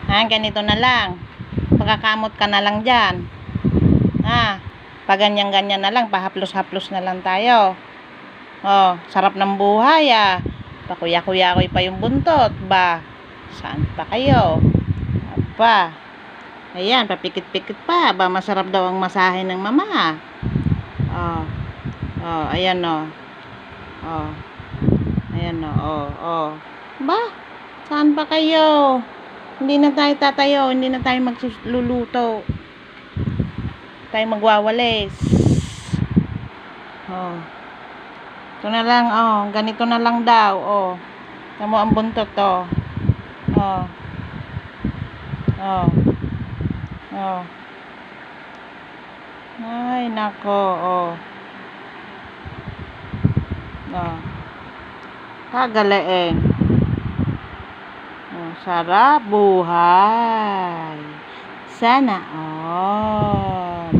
Ganito na lang. Pagkakamot ka na lang dyan. Paganyan-ganyan na lang. Pahaplos-haplos na lang tayo. Sarap ng buhay Pakuya-kuya-kuy pa yung buntot ba? Saan pa kayo? Apa? Ayan, papikit-pikit pa. Ba, masarap daw ang masahe ng mama. Ayan Ayan Ba? Saan pa kayo? Hindi na tayo tatayo. Hindi na tayo magluluto. Tayo magwawalis. Ito na lang, ganito na lang daw, tamo ang buntot, ay, nako, kagalaeng. Sarap buhay. Sana all.